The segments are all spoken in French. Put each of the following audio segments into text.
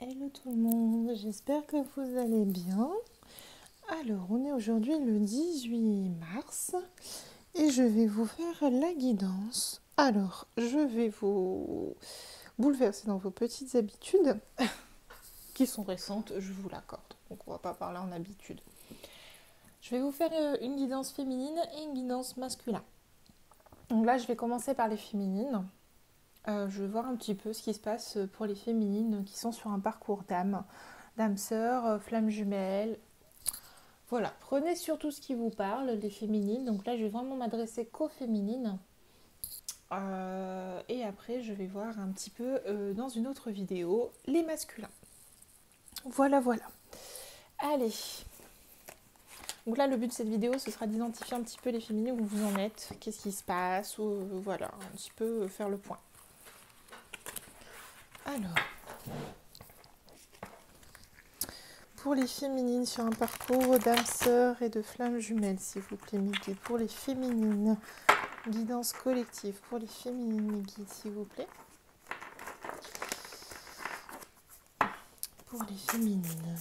Hello tout le monde, j'espère que vous allez bien. Alors, on est aujourd'hui le 18 mars et je vais vous faire la guidance. Alors, je vais vous bouleverser dans vos petites habitudes qui sont récentes, je vous l'accorde. Donc, on va pas parler en habitude. Je vais vous faire une guidance féminine et une guidance masculine. Donc là, je vais commencer par les féminines. Je vais voir un petit peu ce qui se passe pour les féminines qui sont sur un parcours d'âme sœur, flamme jumelle. Voilà, prenez surtout ce qui vous parle, les féminines. Donc là, je vais vraiment m'adresser qu'aux féminines. Et après, je vais voir un petit peu dans une autre vidéo les masculins. Voilà, voilà. Allez. Donc là, le but de cette vidéo, ce sera d'identifier un petit peu les féminines, où vous en êtes, qu'est-ce qui se passe, ou voilà, un petit peu faire le point. Alors, pour les féminines sur un parcours d'âme sœur et de flamme jumelle, s'il vous plaît, mes guides. Pour les féminines, guidance collective. Pour les féminines, mes guides, s'il vous plaît. Pour les féminines.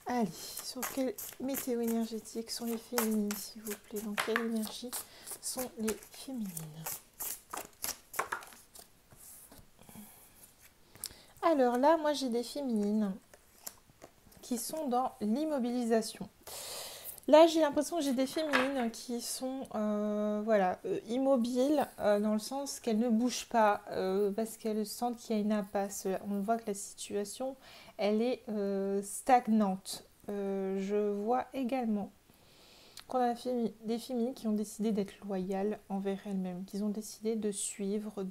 Allez, sur quelle météo énergétique sont les féminines, s'il vous plaît? Dans quelle énergie sont les féminines? Alors là, moi j'ai des féminines qui sont dans l'immobilisation. Là, j'ai l'impression que j'ai des féminines qui sont immobiles dans le sens qu'elles ne bougent pas parce qu'elles sentent qu'il y a une impasse. On voit que la situation, elle est stagnante. Je vois également qu'on a des féminines qui ont décidé d'être loyales envers elles-mêmes, qui ont décidé de suivre,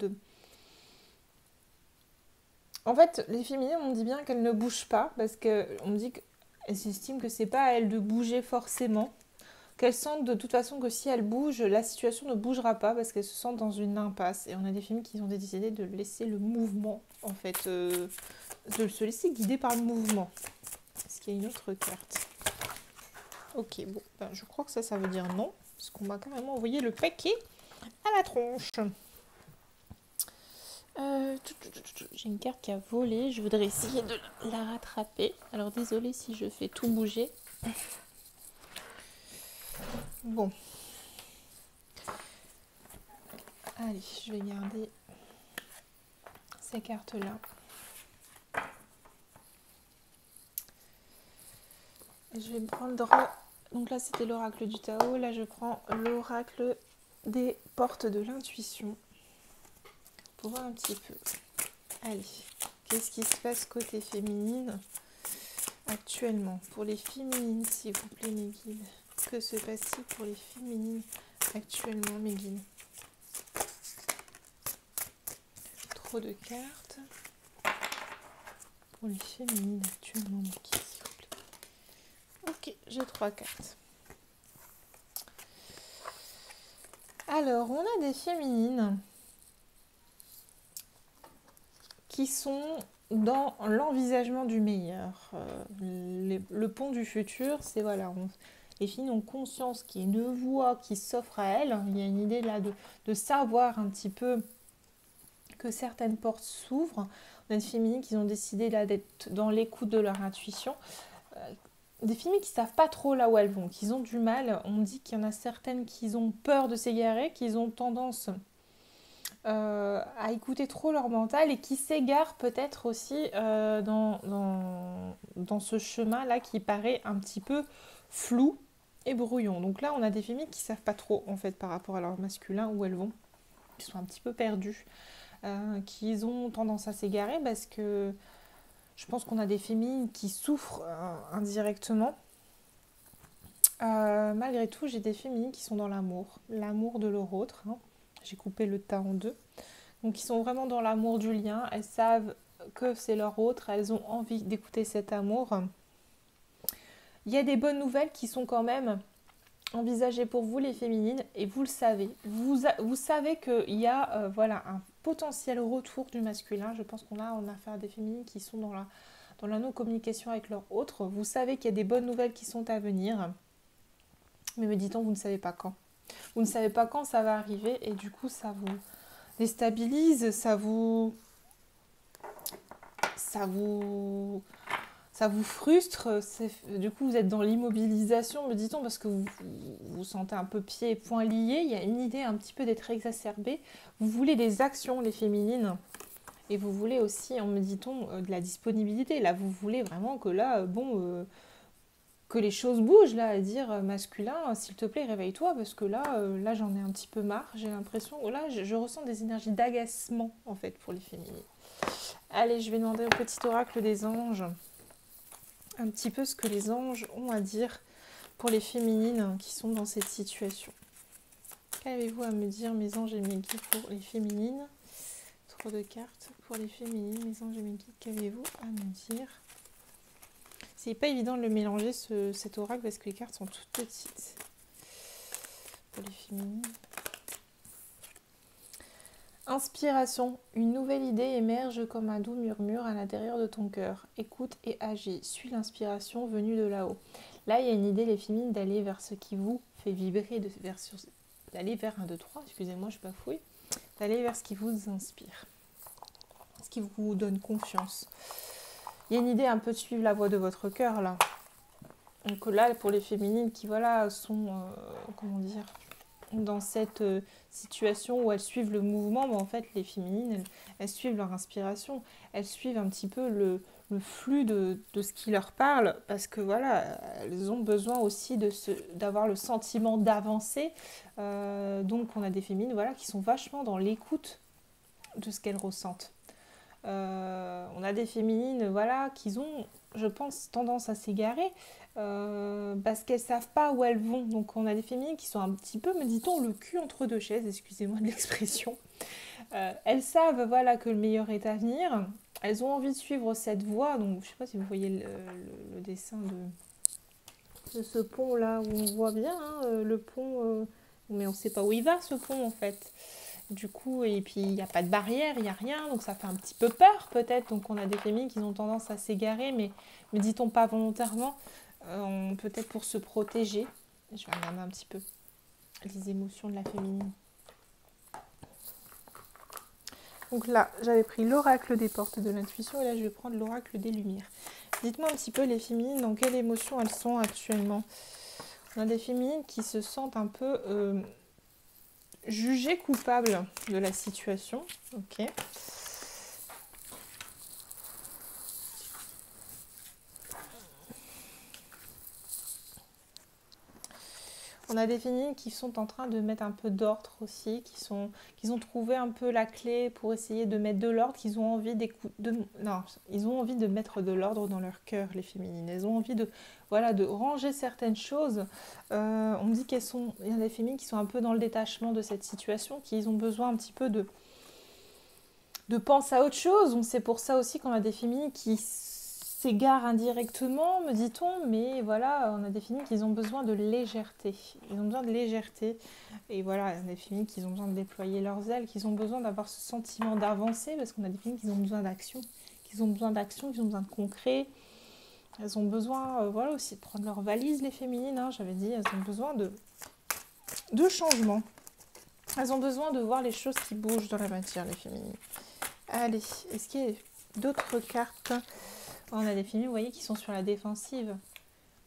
En fait, les féminines, on dit bien qu'elles ne bougent pas parce qu'on me dit qu'elles estiment que c'est pas à elles de bouger forcément, qu'elles sentent de toute façon que si elles bougent, la situation ne bougera pas parce qu'elles se sentent dans une impasse. Et on a des féminines qui ont décidé de laisser le mouvement, en fait, de se laisser guider par le mouvement. Est-ce qu'il y a une autre carte? Ok, bon, ben, je crois que ça veut dire non, parce qu'on m'a carrément envoyé le paquet à la tronche. J'ai une carte qui a volé, je voudrais essayer de la rattraper. Alors désolée si je fais tout bouger. Bon. Allez, je vais garder ces cartes-là. Et je vais prendre... Donc là, c'était l'oracle du Tao. Là, je prends l'oracle des portes de l'intuition. Pour voir un petit peu. Allez, qu'est-ce qui se passe côté féminine actuellement? Pour les féminines, s'il vous plaît, mes guides. Que se passe-t-il pour les féminines actuellement, mes guides? Trop de cartes. Pour les féminines actuellement, mes guides, s'il vous plaît. Ok, j'ai 3 cartes. Alors, on a des féminines qui sont dans l'envisagement du meilleur. Le pont du futur, c'est voilà, les filles ont conscience qu'il y a une voie qui s'offre à elles. Il y a une idée là de savoir un petit peu que certaines portes s'ouvrent. On a des féminines qui ont décidé là d'être dans l'écoute de leur intuition. Des féminines qui ne savent pas trop là où elles vont, qui ont du mal. On dit qu'il y en a certaines qui ont peur de s'égarer, qui ont tendance à écouter trop leur mental et qui s'égarent peut-être aussi dans ce chemin-là qui paraît un petit peu flou et brouillon. Donc là, on a des féminines qui ne savent pas trop, en fait, par rapport à leur masculin, où elles vont. Ils sont un petit peu perdus, qui ont tendance à s'égarer parce que je pense qu'on a des féminines qui souffrent indirectement. Malgré tout, j'ai des féminines qui sont dans l'amour de leur autre. J'ai coupé le tas en deux. Donc, ils sont vraiment dans l'amour du lien. Elles savent que c'est leur autre. Elles ont envie d'écouter cet amour. Il y a des bonnes nouvelles qui sont quand même envisagées pour vous, les féminines. Et vous le savez. Vous savez qu'il y a un potentiel retour du masculin. Je pense qu'on a affaire à des féminines qui sont dans la non-communication avec leur autre. Vous savez qu'il y a des bonnes nouvelles qui sont à venir. Mais me dit-on, vous ne savez pas quand. Vous ne savez pas quand ça va arriver et du coup, ça vous déstabilise, ça vous ça vous frustre, du coup vous êtes dans l'immobilisation, me dit-on, parce que vous vous sentez un peu pieds et poings liés, il y a une idée un petit peu d'être exacerbée. Vous voulez des actions, les féminines, et vous voulez aussi, me dit-on, de la disponibilité. Là, vous voulez vraiment que là, que les choses bougent, là, à dire masculin, s'il te plaît, réveille-toi, parce que là j'en ai un petit peu marre, j'ai l'impression, là, je ressens des énergies d'agacement, en fait, pour les féminines. Allez, je vais demander au petit oracle des anges un petit peu ce que les anges ont à dire pour les féminines qui sont dans cette situation. Qu'avez-vous à me dire, mes anges et mes guides, pour les féminines? Trop de cartes pour les féminines, mes anges et mes guides, qu'avez-vous à me dire? C'est pas évident de le mélanger, cet oracle, parce que les cartes sont toutes petites. Pour les féminines. Inspiration. Une nouvelle idée émerge comme un doux murmure à l'intérieur de ton cœur. Écoute et agis. Suis l'inspiration venue de là-haut. Là, il y a une idée, les féminines, d'aller vers ce qui vous fait vibrer, d'aller vers 1, 2, 3, excusez-moi, je bafouille, d'aller vers ce qui vous inspire, ce qui vous donne confiance. Il y a une idée un peu de suivre la voie de votre cœur, là. Donc là, pour les féminines qui, voilà, sont, comment dire, dans cette situation où elles suivent le mouvement, en fait, les féminines, elles suivent leur inspiration, elles suivent un petit peu le flux de ce qui leur parle, parce que voilà, elles ont besoin aussi d'avoir le sentiment d'avancer. Donc on a des féminines, voilà, qui sont vachement dans l'écoute de ce qu'elles ressentent. On a des féminines, voilà, qui ont, je pense, tendance à s'égarer, parce qu'elles savent pas où elles vont. Donc on a des féminines qui sont un petit peu, me dit-on, le cul entre deux chaises, excusez-moi de l'expression. Elles savent, voilà, que le meilleur est à venir. Elles ont envie de suivre cette voie. Donc je sais pas si vous voyez le dessin de ce pont là, où on voit bien le pont, mais on sait pas où il va, ce pont, en fait. Du coup, et puis il n'y a pas de barrière, il n'y a rien, donc ça fait un petit peu peur peut-être. Donc on a des féminines qui ont tendance à s'égarer, mais dit-on pas volontairement, peut-être pour se protéger. Je vais regarder un petit peu les émotions de la féminine. Donc là, j'avais pris l'oracle des portes de l'intuition, et là je vais prendre l'oracle des lumières. Dites-moi un petit peu, les féminines, dans quelle émotion elles sont actuellement. On a des féminines qui se sentent un peu jugées coupables de la situation. Ok. On a des féminines qui sont en train de mettre un peu d'ordre aussi, qui ont trouvé un peu la clé pour essayer de mettre de l'ordre, qu'ils ont envie ils ont envie de mettre de l'ordre dans leur cœur, les féminines. Elles ont envie de ranger certaines choses. On me dit il y a des féminines qui sont un peu dans le détachement de cette situation, qui ont besoin un petit peu de penser à autre chose. Donc c'est pour ça aussi qu'on a des féminines qui s'égarent indirectement, me dit-on, mais voilà, on a des féminines qui ont besoin de légèreté. Ils ont besoin de légèreté. Et voilà, on a des féminines qui ont besoin de déployer leurs ailes, qui ont besoin d'avoir ce sentiment d'avancer, parce qu'on a des féminines qui ont besoin d'action, qui ont besoin de concret. Elles ont besoin, voilà, aussi de prendre leur valise, les féminines, hein, j'avais dit, elles ont besoin de changement. Elles ont besoin de voir les choses qui bougent dans la matière, les féminines. Allez, est-ce qu'il y a d'autres cartes? On a des féminines, vous voyez, qui sont sur la défensive.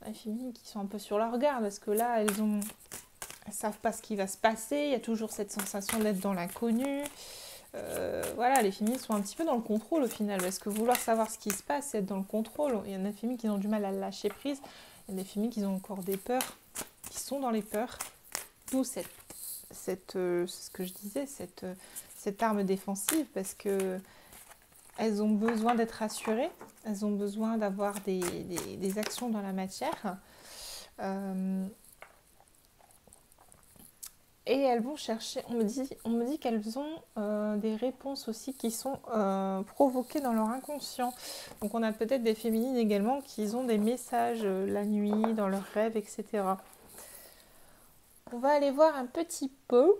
Les féminines qui sont un peu sur leur garde, parce que là, elles savent pas ce qui va se passer. Il y a toujours cette sensation d'être dans l'inconnu. Voilà, les féminines sont un petit peu dans le contrôle au final, parce que vouloir savoir ce qui se passe, c'est être dans le contrôle. Il y en a des féminines qui ont du mal à lâcher prise. Il y a des féminines qui ont encore des peurs, qui sont dans les peurs. D'où c'est ce que je disais, cette arme défensive, parce que elles ont besoin d'être rassurées, elles ont besoin d'avoir des actions dans la matière. Et elles vont chercher, on me dit qu'elles ont des réponses aussi qui sont provoquées dans leur inconscient. Donc on a peut-être des féminines également qui ont des messages la nuit, dans leurs rêves, etc. On va aller voir un petit peu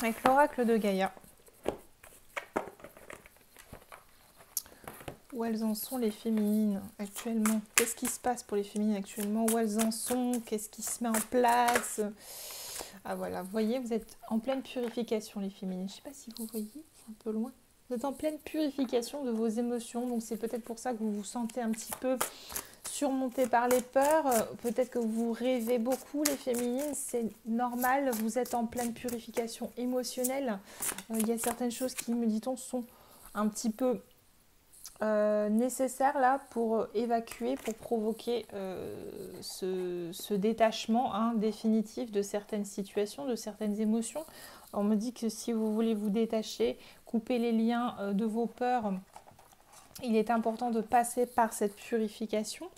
avec l'oracle de Gaïa. Où elles en sont, les féminines actuellement? Qu'est-ce qui se passe pour les féminines actuellement? Où elles en sont? Qu'est-ce qui se met en place? Ah voilà, vous voyez, vous êtes en pleine purification les féminines. Je ne sais pas si vous voyez, c'est un peu loin. Vous êtes en pleine purification de vos émotions, donc c'est peut-être pour ça que vous vous sentez un petit peu surmonté par les peurs. Peut-être que vous rêvez beaucoup les féminines, c'est normal, vous êtes en pleine purification émotionnelle. Il y a certaines choses qui, me dit-on, sont un petit peu nécessaires là pour évacuer, pour provoquer ce détachement définitif de certaines situations, de certaines émotions. On me dit que si vous voulez vous détacher, couper les liens de vos peurs, il est important de passer par cette purification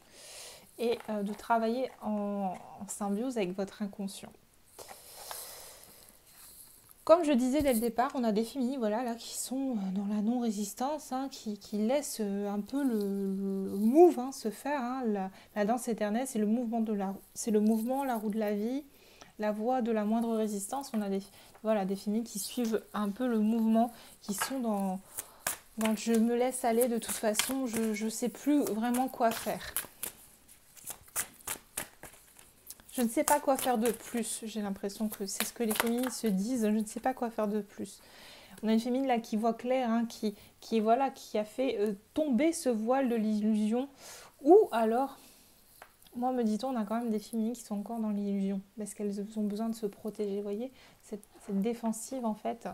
et de travailler en symbiose avec votre inconscient. Comme je disais dès le départ, on a des féminines voilà, là, qui sont dans la non-résistance, qui laissent un peu le move se faire. La danse éternelle, c'est le mouvement la roue de la vie, la voie de la moindre résistance. On a des féminines qui suivent un peu le mouvement, qui sont dans je me laisse aller de toute façon, je ne sais plus vraiment quoi faire. Je ne sais pas quoi faire de plus. J'ai l'impression que c'est ce que les féminines se disent. Je ne sais pas quoi faire de plus. On a une féminine là qui voit clair, qui a fait tomber ce voile de l'illusion. Ou alors, moi me dit-on, on a quand même des féminines qui sont encore dans l'illusion. Parce qu'elles ont besoin de se protéger. Vous voyez, cette défensive en fait.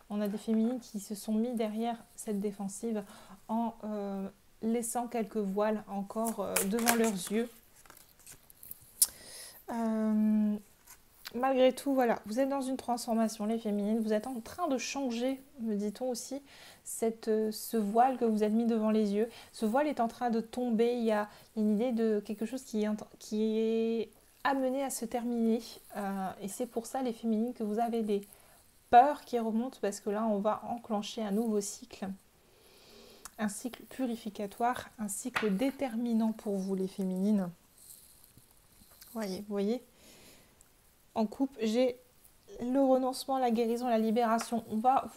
On a des féminines qui se sont mis derrière cette défensive en laissant quelques voiles encore devant leurs yeux. Malgré tout, voilà, vous êtes dans une transformation, les féminines, vous êtes en train de changer, me dit-on aussi, ce voile que vous avez mis devant les yeux. Ce voile est en train de tomber, il y a une idée de quelque chose qui est amené à se terminer. Et c'est pour ça, les féminines, que vous avez des peurs qui remontent, parce que là, on va enclencher un nouveau cycle. Un cycle purificatoire, un cycle déterminant pour vous, les féminines. Vous voyez, en couple, j'ai le renoncement, la guérison, la libération. On va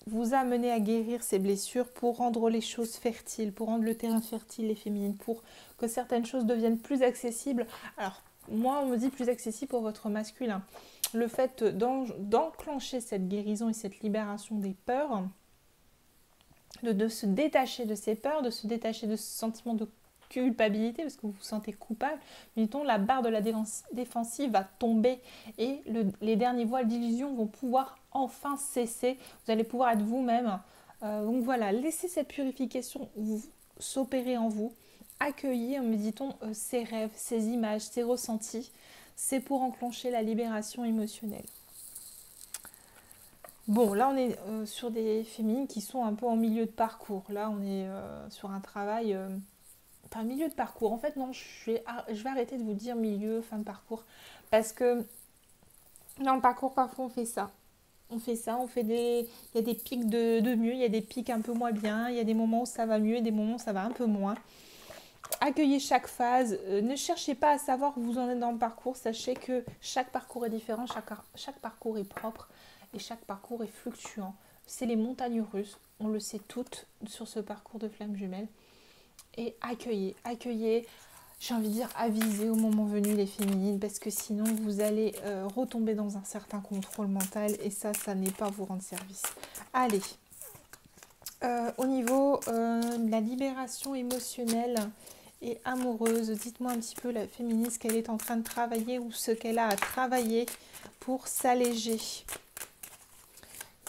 vous amener à guérir ces blessures pour rendre les choses fertiles, pour rendre le terrain fertile, les féminines, pour que certaines choses deviennent plus accessibles. Alors, moi, on me dit plus accessible pour votre masculin. Le fait d'enclencher cette guérison et cette libération des peurs, de se détacher de ces peurs, de se détacher de ce sentiment de culpabilité parce que vous vous sentez coupable, mettons la barre de la défensive va tomber et les derniers voiles d'illusion vont pouvoir enfin cesser. Vous allez pouvoir être vous-même. Donc voilà, laissez cette purification s'opérer en vous. Accueillez, me dit-on, ces rêves, ces images, ces ressentis. C'est pour enclencher la libération émotionnelle. Bon, là on est sur des féminines qui sont un peu en milieu de parcours. Là on est sur un travail... Enfin, milieu de parcours. En fait, non, je vais arrêter de vous dire milieu, fin de parcours. Parce que dans le parcours, parfois, on fait ça. Il y a des pics de mieux, il y a des pics un peu moins bien, il y a des moments où ça va mieux et des moments où ça va un peu moins. Accueillez chaque phase. Ne cherchez pas à savoir où vous en êtes dans le parcours. Sachez que chaque parcours est différent, chaque parcours est propre et chaque parcours est fluctuant. C'est les montagnes russes. On le sait toutes sur ce parcours de flammes jumelles. Et accueillez, j'ai envie de dire avisez au moment venu les féminines parce que sinon vous allez retomber dans un certain contrôle mental et ça n'est pas vous rendre service. Allez, au niveau de la libération émotionnelle et amoureuse, dites-moi un petit peu la féminine ce qu'elle est en train de travailler ou ce qu'elle a à travailler pour s'alléger.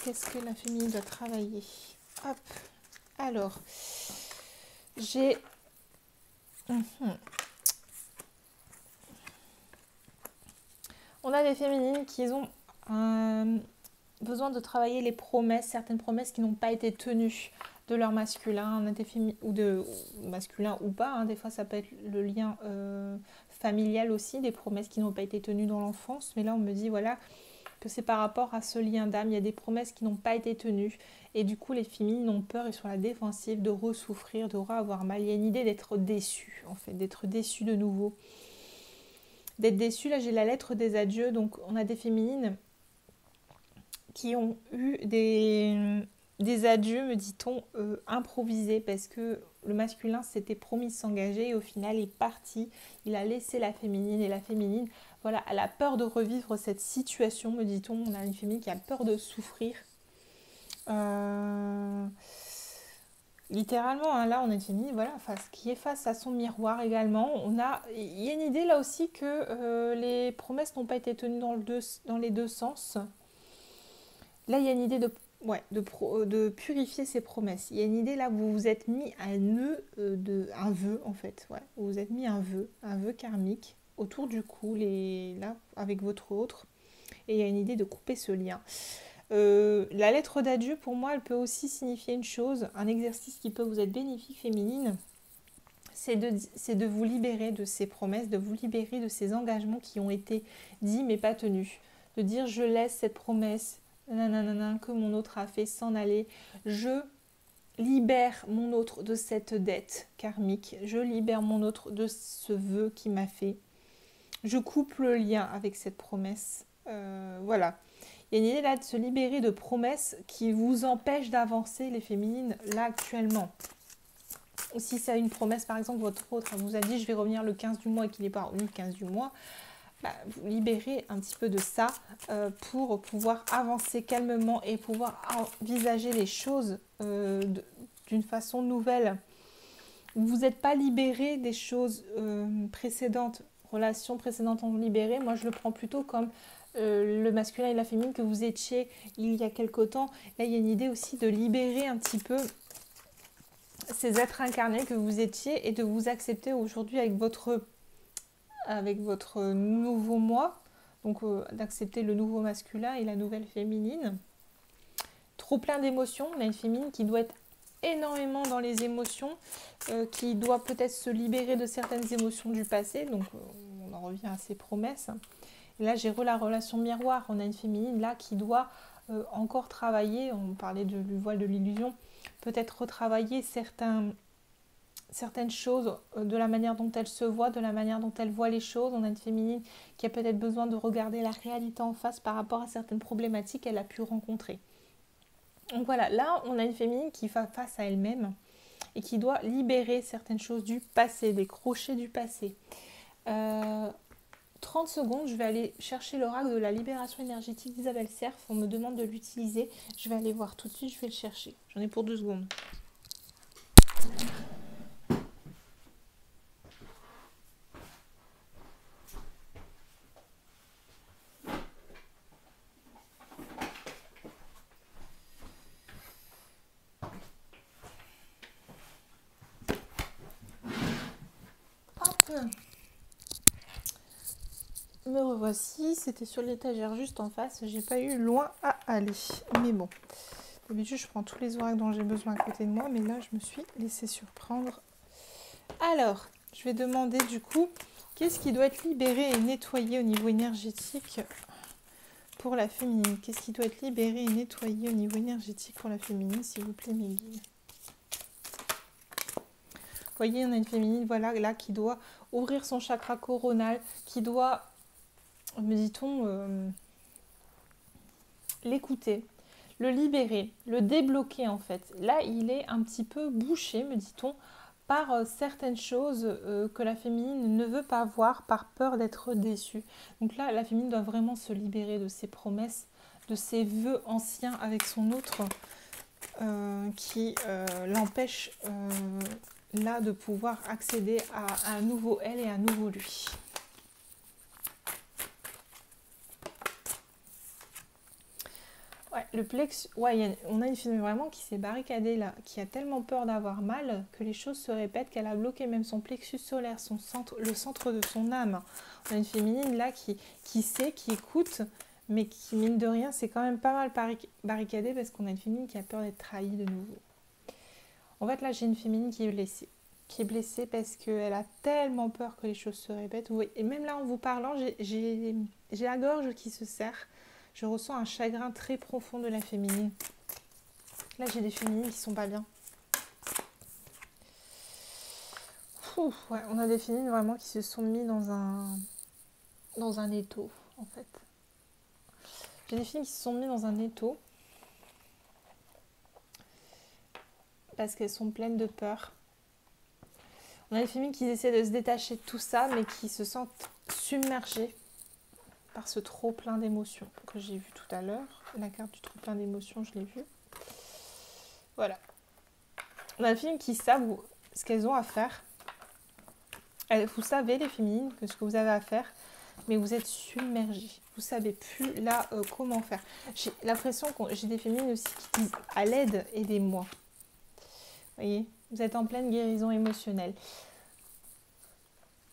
Qu'est-ce que la féminine doit travailler? Hop, alors... J'ai on a des féminines qui ont besoin de travailler les promesses, certaines promesses qui n'ont pas été tenues de leur masculin, on a des ou de masculin ou pas, des fois ça peut être le lien familial aussi, des promesses qui n'ont pas été tenues dans l'enfance, mais là on me dit voilà que c'est par rapport à ce lien d'âme, il y a des promesses qui n'ont pas été tenues et du coup les féminines ont peur et sont à la défensive de ressouffrir, de avoir mal. Il y a une idée d'être déçue en fait, d'être déçue de nouveau, d'être déçue. Là j'ai la lettre des adieux, donc on a des féminines qui ont eu des adieux, me dit-on, improvisés parce que le masculin s'était promis de s'engager et au final est parti, il a laissé la féminine et la féminine Voilà, elle a peur de revivre cette situation, me dit-on. On a une féminine qui a peur de souffrir. Littéralement, hein, là, on a une féminine voilà, qui est face à son miroir également. Il y a une idée là aussi que les promesses n'ont pas été tenues dans les deux sens. Là, il y a une idée de purifier ses promesses. Il y a une idée là où vous vous êtes mis un vœu en fait. Ouais. Vous vous êtes mis un vœu karmique autour du cou, là, avec votre autre. Et il y a une idée de couper ce lien. La lettre d'adieu, pour moi, elle peut aussi signifier une chose, un exercice qui peut vous être bénéfique féminine, c'est de vous libérer de ces promesses, de vous libérer de ces engagements qui ont été dits mais pas tenus. De dire je laisse cette promesse que mon autre a fait s'en aller, je libère mon autre de cette dette karmique, je libère mon autre de ce vœu qu'il m'a fait, je coupe le lien avec cette promesse. Voilà. Il y a une idée là de se libérer de promesses qui vous empêchent d'avancer les féminines là actuellement. Ou si c'est une promesse, par exemple, votre autre vous a dit je vais revenir le 15 du mois et qu'il n'est pas revenu le 15 du mois, vous libérez un petit peu de ça pour pouvoir avancer calmement et pouvoir envisager les choses d'une façon nouvelle. Vous n'êtes pas libéré des choses précédentes, relations précédentes en libérées. Moi, je le prends plutôt comme le masculin et la féminine que vous étiez il y a quelque temps. Là, il y a une idée aussi de libérer un petit peu ces êtres incarnés que vous étiez et de vous accepter aujourd'hui avec votre nouveau moi. Donc, d'accepter le nouveau masculin et la nouvelle féminine. Trop plein d'émotions. On a une féminine qui doit être énormément dans les émotions, qui doit peut-être se libérer de certaines émotions du passé. Donc, on en revient à ses promesses. Et là, j'ai la relation miroir. On a une féminine là qui doit encore travailler. On parlait du voile de l'illusion. Peut-être retravailler certaines choses de la manière dont elle se voit, de la manière dont elle voit les choses. On a une féminine qui a peut-être besoin de regarder la réalité en face par rapport à certaines problématiques qu'elle a pu rencontrer. Donc voilà, là, on a une féminine qui fait face à elle-même et qui doit libérer certaines choses du passé, des crochets du passé. 30 secondes, je vais aller chercher l'oracle de la libération énergétique d'Isabelle Serf. On me demande de l'utiliser. Je vais aller voir tout de suite, je vais le chercher. J'en ai pour 2 secondes. Hop. Me revoici, c'était sur l'étagère juste en face, j'ai pas eu loin à aller. Mais bon, d'habitude je prends tous les oracles dont j'ai besoin à côté de moi, mais là je me suis laissée surprendre. Alors, je vais demander du coup, qu'est-ce qui doit être libéré et nettoyé au niveau énergétique pour la féminine? Qu'est-ce qui doit être libéré et nettoyé au niveau énergétique pour la féminine, s'il vous plaît, mes guides? Vous voyez, on a une féminine, voilà, là, qui doit ouvrir son chakra coronal, qui doit, me dit-on, l'écouter, le libérer, le débloquer en fait. Là, il est un petit peu bouché, me dit-on, par certaines choses que la féminine ne veut pas voir par peur d'être déçue. Donc là, la féminine doit vraiment se libérer de ses promesses, de ses vœux anciens avec son autre qui l'empêche là de pouvoir accéder à un nouveau elle et à un nouveau lui. Ouais, le plexus, ouais, on a une fille vraiment qui s'est barricadée là, qui a tellement peur d'avoir mal que les choses se répètent, qu'elle a bloqué même son plexus solaire, le centre de son âme. On a une féminine là qui sait, qui écoute, mais qui, mine de rien, c'est quand même pas mal barricadée parce qu'on a une féminine qui a peur d'être trahie de nouveau. En fait, là, j'ai une féminine qui est blessée. Qui est blessée parce qu'elle a tellement peur que les choses se répètent. Oui, et même là, en vous parlant, j'ai la gorge qui se serre. Je ressens un chagrin très profond de la féminine. Là, j'ai des féminines qui sont pas bien. Ouais, on a des féminines vraiment qui se sont mis dans un étau, en fait. J'ai des filles qui se sont mis dans un étau parce qu'elles sont pleines de peur. On a des féminines qui essaient de se détacher de tout ça, mais qui se sentent submergées par ce trop plein d'émotions que j'ai vu tout à l'heure. La carte du trop plein d'émotions, je l'ai vue. Voilà. On a les filles qui savent ce qu'elles ont à faire. Vous savez, les féminines, que ce que vous avez à faire, mais vous êtes submergées. Vous ne savez plus là comment faire. J'ai l'impression que j'ai des féminines aussi qui disent à l'aide, aidez-moi. Vous voyez, vous êtes en pleine guérison émotionnelle.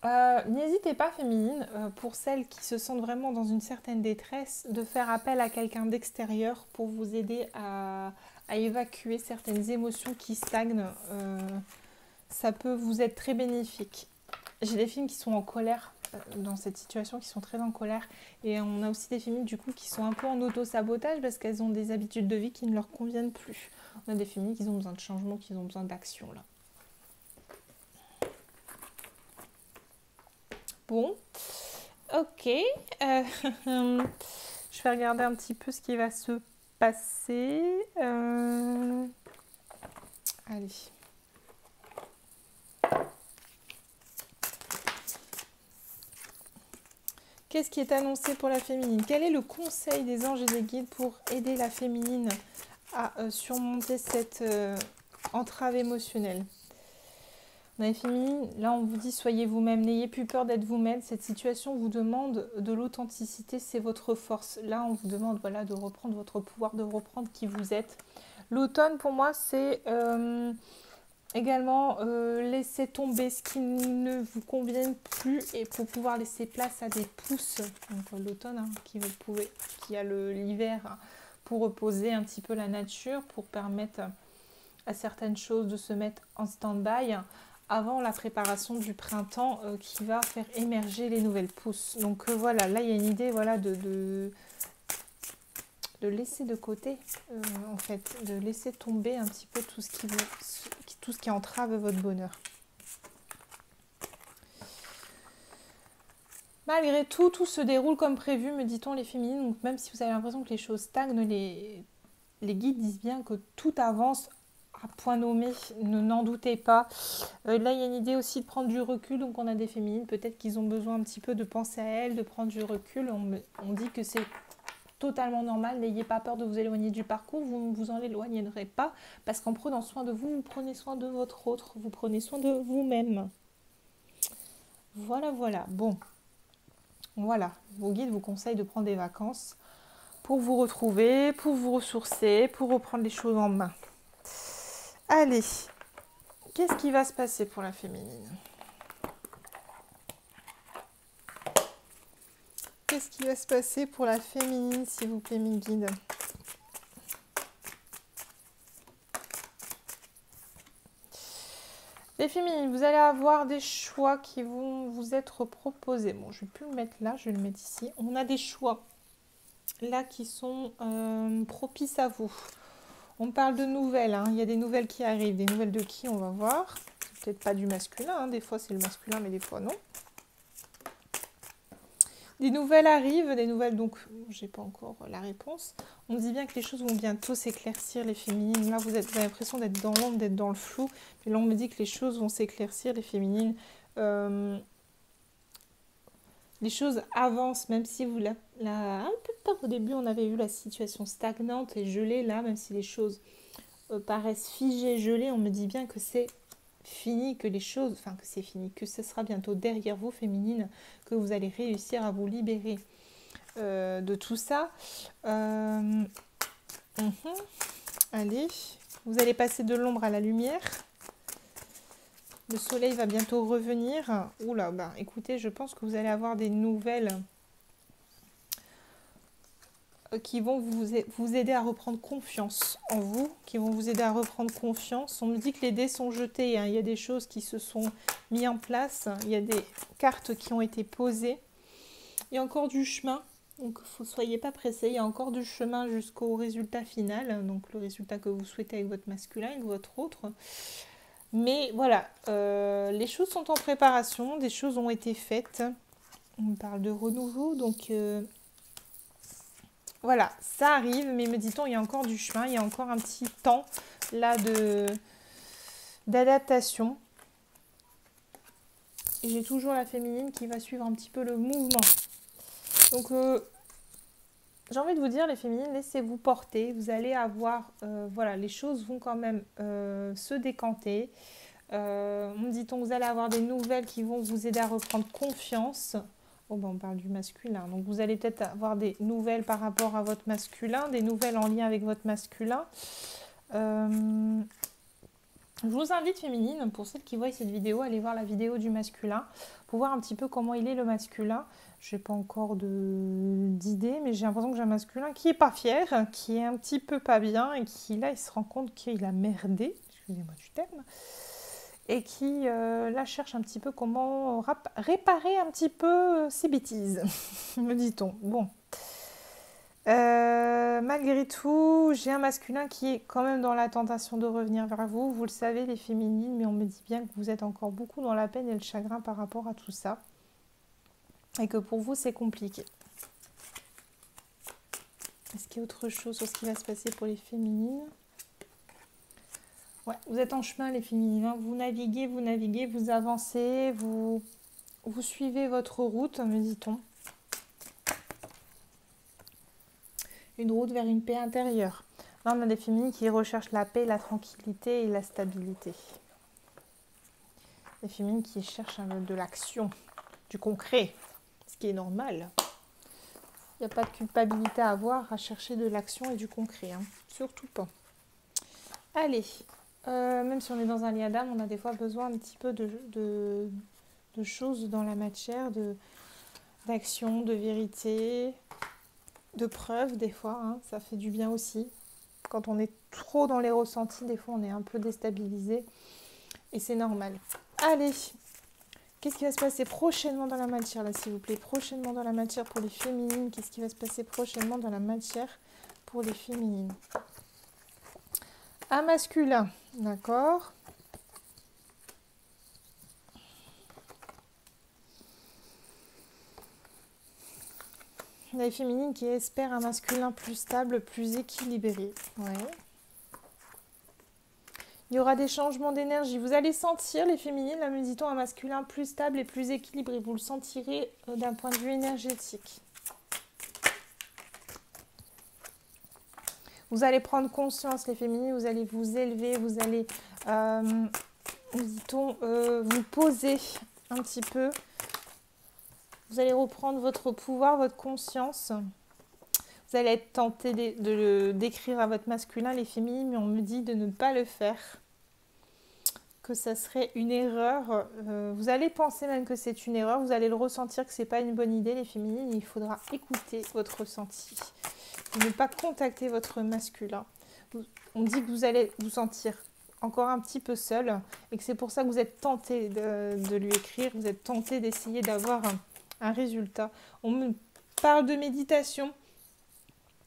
N'hésitez pas, féminine, pour celles qui se sentent vraiment dans une certaine détresse, de faire appel à quelqu'un d'extérieur pour vous aider à évacuer certaines émotions qui stagnent. Ça peut vous être très bénéfique. J'ai des filles qui sont en colère dans cette situation, qui sont très en colère. Et on a aussi des féminines du coup qui sont un peu en auto-sabotage parce qu'elles ont des habitudes de vie qui ne leur conviennent plus. On a des féminines qui ont besoin de changement, qui ont besoin d'action là. Bon, ok. Je vais regarder un petit peu ce qui va se passer. Allez. Qu'est-ce qui est annoncé pour la féminine? Quel est le conseil des anges et des guides pour aider la féminine à surmonter cette entrave émotionnelle? Dans les féminines, là on vous dit soyez vous-même, n'ayez plus peur d'être vous-même. Cette situation vous demande de l'authenticité, c'est votre force. Là on vous demande voilà, de reprendre votre pouvoir, de reprendre qui vous êtes. L'automne pour moi c'est également laisser tomber ce qui ne vous convient plus et pour pouvoir laisser place à des pousses. Donc l'automne hein, qui a l'hiver hein, pour reposer un petit peu la nature, pour permettre à certaines choses de se mettre en stand-by avant la préparation du printemps qui va faire émerger les nouvelles pousses. Donc voilà, là il y a une idée voilà, de laisser de côté, en fait, de laisser tomber un petit peu tout ce qui entrave votre bonheur. Malgré tout, tout se déroule comme prévu, me dit-on les féminines. Donc même si vous avez l'impression que les choses stagnent, les guides disent bien que tout avance à point nommé, n'en doutez pas. Là, il y a une idée aussi de prendre du recul. Donc on a des féminines, peut-être qu'ils ont besoin un petit peu de penser à elles, de prendre du recul. On dit que c'est totalement normal, n'ayez pas peur de vous éloigner du parcours, vous ne vous en éloignerez pas, parce qu'en prenant soin de vous, vous prenez soin de votre autre, vous prenez soin de vous-même. Voilà, voilà. Bon, voilà, vos guides vous conseillent de prendre des vacances pour vous retrouver, pour vous ressourcer, pour reprendre les choses en main. Allez, qu'est-ce qui va se passer pour la féminine ? Qu'est-ce qui va se passer pour la féminine, s'il vous plaît, mes guides? Les féminines, vous allez avoir des choix qui vont vous être proposés. Bon, je ne vais plus le mettre là, je vais le mettre ici. On a des choix là qui sont propices à vous. On parle de nouvelles, hein. Il y a des nouvelles qui arrivent. Des nouvelles de qui, on va voir. C'est peut-être pas du masculin, hein. Des fois c'est le masculin, mais des fois non. Des nouvelles arrivent, des nouvelles, donc j'ai pas encore la réponse. On dit bien que les choses vont bientôt s'éclaircir, les féminines. Là, vous avez l'impression d'être dans l'ombre, d'être dans le flou. Mais là, on me dit que les choses vont s'éclaircir, les féminines. Les choses avancent, même si vous un peu peur au début, on avait eu la situation stagnante et gelée. Là, même si les choses paraissent figées, gelées, on me dit bien que c'est fini, que les choses, enfin que c'est fini, que ce sera bientôt derrière vous, féminines, que vous allez réussir à vous libérer de tout ça. Allez, vous allez passer de l'ombre à la lumière. Le soleil va bientôt revenir. Oula, bah écoutez, je pense que vous allez avoir des nouvelles qui vont vous aider à reprendre confiance en vous, qui vont vous aider à reprendre confiance. On me dit que les dés sont jetés, hein. Il y a des choses qui se sont mises en place, il y a des cartes qui ont été posées. Il y a encore du chemin, donc ne soyez pas pressés, il y a encore du chemin jusqu'au résultat final, donc le résultat que vous souhaitez avec votre masculin, avec votre autre. Mais voilà, les choses sont en préparation, des choses ont été faites. On parle de renouveau, donc... voilà, ça arrive, mais me dit-on, il y a encore du chemin, il y a encore un petit temps là d'adaptation. Et j'ai toujours la féminine qui va suivre un petit peu le mouvement. Donc, j'ai envie de vous dire, les féminines, laissez-vous porter. Vous allez avoir, voilà, les choses vont quand même se décanter. Me dit-on, vous allez avoir des nouvelles qui vont vous aider à reprendre confiance. Oh ben on parle du masculin. Donc vous allez peut-être avoir des nouvelles par rapport à votre masculin, des nouvelles en lien avec votre masculin. Je vous invite, féminine, pour celles qui voient cette vidéo, à aller voir la vidéo du masculin pour voir un petit peu comment il est le masculin. Je n'ai pas encore d'idée, mais j'ai l'impression que j'ai un masculin qui est pas fier, qui est un petit peu pas bien et qui là il se rend compte qu'il a merdé, excusez-moi du terme, et qui là cherche un petit peu comment réparer un petit peu ses bêtises, me dit-on. Bon. Malgré tout, j'ai un masculin qui est quand même dans la tentation de revenir vers vous. Vous le savez, les féminines, mais on me dit bien que vous êtes encore beaucoup dans la peine et le chagrin par rapport à tout ça. Et que pour vous, c'est compliqué. Est-ce qu'il y a autre chose sur ce qui va se passer pour les féminines? Ouais, vous êtes en chemin, les féminines. Hein. Vous naviguez, vous avancez, vous suivez votre route, me dit-on. Une route vers une paix intérieure. Là, on a des féminines qui recherchent la paix, la tranquillité et la stabilité. Des féminines qui cherchent de l'action, du concret, ce qui est normal. Il n'y a pas de culpabilité à avoir à chercher de l'action et du concret. Hein. Surtout pas. Allez, même si on est dans un lien d'âme, on a des fois besoin un petit peu de choses dans la matière, d'action, de vérité, de preuves des fois. Hein. Ça fait du bien aussi. Quand on est trop dans les ressentis, des fois on est un peu déstabilisé. Et c'est normal. Allez, qu'est-ce qui va se passer prochainement dans la matière, là, s'il vous plaît? Prochainement dans la matière pour les féminines. Qu'est-ce qui va se passer prochainement dans la matière pour les féminines? Un masculin, d'accord. Les féminines qui espèrent un masculin plus stable, plus équilibré. Ouais. Il y aura des changements d'énergie. Vous allez sentir, les féminines, là, me dit-on, un masculin plus stable et plus équilibré. Vous le sentirez d'un point de vue énergétique. Vous allez prendre conscience, les féminines, vous allez vous élever, vous allez, dit-on, vous poser un petit peu. Vous allez reprendre votre pouvoir, votre conscience. Vous allez être tenté de décrire à votre masculin, les féminines, mais on me dit de ne pas le faire. Que ça serait une erreur. Vous allez penser même que c'est une erreur. Vous allez le ressentir que ce n'est pas une bonne idée, les féminines. Il faudra écouter votre ressenti. Ne pas contacter votre masculin. On dit que vous allez vous sentir encore un petit peu seul et que c'est pour ça que vous êtes tenté de lui écrire. Vous êtes tenté d'essayer d'avoir un résultat. On me parle de méditation.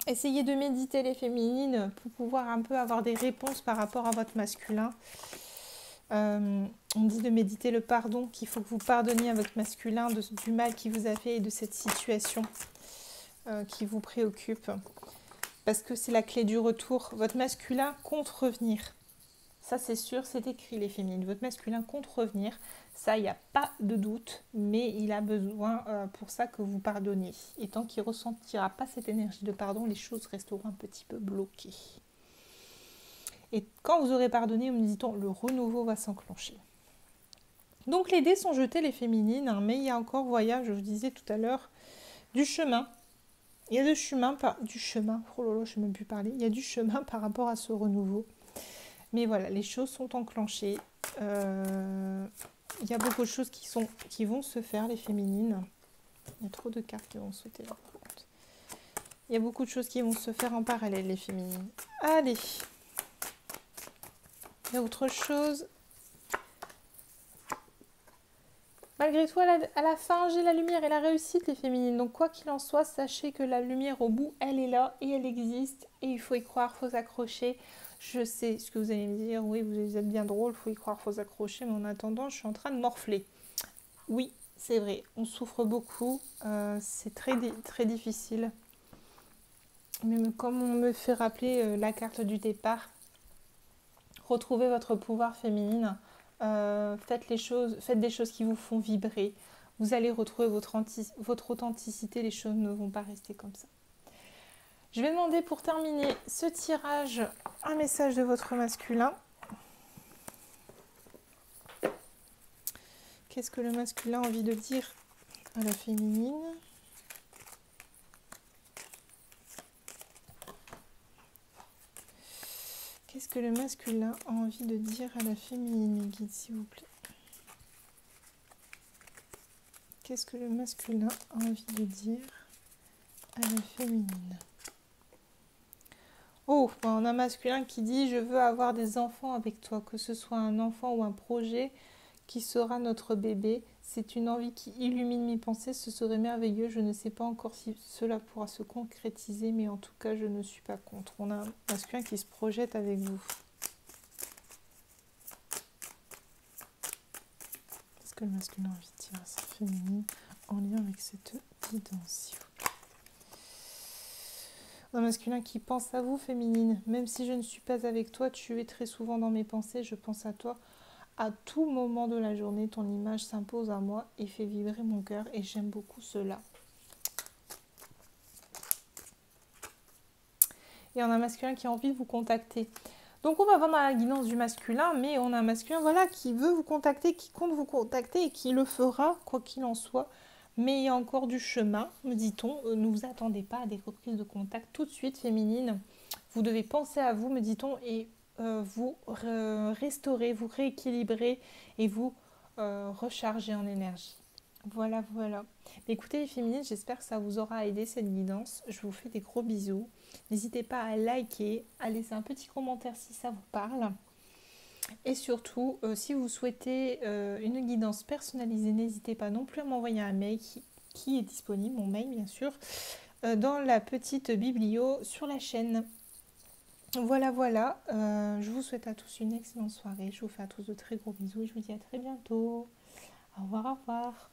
Essayez de méditer, les féminines, pour pouvoir un peu avoir des réponses par rapport à votre masculin. On dit de méditer le pardon, qu'il faut que vous pardonniez à votre masculin du mal qu'il vous a fait et de cette situation qui vous préoccupe. Parce que c'est la clé du retour. Votre masculin compte revenir. Ça, c'est sûr, c'est écrit, les féminines. Votre masculin compte revenir. Ça, il n'y a pas de doute. Mais il a besoin pour ça que vous pardonniez. Et tant qu'il ne ressentira pas cette énergie de pardon, les choses resteront un petit peu bloquées. Et quand vous aurez pardonné, me dit-on, le renouveau va s'enclencher. Donc, les dés sont jetés, les féminines. Hein, mais il y a encore, voyage, je vous disais tout à l'heure, du chemin. Il y a du chemin, oh là là, je ne sais même plus parler. Il y a du chemin par rapport à ce renouveau. Mais voilà, les choses sont enclenchées. Il y a beaucoup de choses qui vont se faire, les féminines. Il y a trop de cartes qui vont sauter là. Il y a beaucoup de choses qui vont se faire en parallèle, les féminines. Allez. Il y a autre chose. Malgré tout, à la fin, j'ai la lumière et la réussite, les féminines. Donc, quoi qu'il en soit, sachez que la lumière au bout, elle est là et elle existe. Et il faut y croire, il faut s'accrocher. Je sais ce que vous allez me dire. Oui, vous êtes bien drôle, il faut y croire, il faut s'accrocher. Mais en attendant, je suis en train de morfler. Oui, c'est vrai, on souffre beaucoup. C'est très, très difficile. Mais comme on me fait rappeler la carte du départ, retrouvez votre pouvoir féminine. Faites des choses qui vous font vibrer. vous allez retrouver votre authenticité, les choses ne vont pas rester comme ça. Je vais demander pour terminer ce tirage un message de votre masculin. Qu'est-ce que le masculin a envie de dire à la féminine? Qu'est-ce que le masculin a envie de dire à la féminine, guide, s'il vous plaît? Qu'est-ce que le masculin a envie de dire à la féminine? Oh, on a un masculin qui dit « Je veux avoir des enfants avec toi », que ce soit un enfant ou un projet qui sera notre bébé. C'est une envie qui illumine mes pensées, ce serait merveilleux. Je ne sais pas encore si cela pourra se concrétiser, mais en tout cas, je ne suis pas contre. On a un masculin qui se projette avec vous. Qu'est-ce que le masculin a envie de dire à sa féminine en lien avec cette guidance? Un masculin qui pense à vous, féminine. Même si je ne suis pas avec toi, tu es très souvent dans mes pensées. Je pense à toi à tout moment de la journée. Ton image s'impose à moi et fait vibrer mon cœur. Et j'aime beaucoup cela. Et on a un masculin qui a envie de vous contacter. Donc on va voir dans la guidance du masculin, mais on a un masculin voilà, qui veut vous contacter, qui compte vous contacter et qui le fera, quoi qu'il en soit. Mais il y a encore du chemin, me dit-on. Ne vous attendez pas à des reprises de contact tout de suite, féminine. Vous devez penser à vous, me dit-on, et vous restaurer, vous rééquilibrer et vous recharger en énergie. Voilà, voilà. Écoutez les féminines, j'espère que ça vous aura aidé cette guidance. Je vous fais des gros bisous. N'hésitez pas à liker, à laisser un petit commentaire si ça vous parle. Et surtout, si vous souhaitez une guidance personnalisée, n'hésitez pas non plus à m'envoyer un mail qui est disponible, mon mail bien sûr, dans la petite biblio sur la chaîne. Voilà, voilà. Je vous souhaite à tous une excellente soirée. Je vous fais à tous de très gros bisous et je vous dis à très bientôt. Au revoir, au revoir.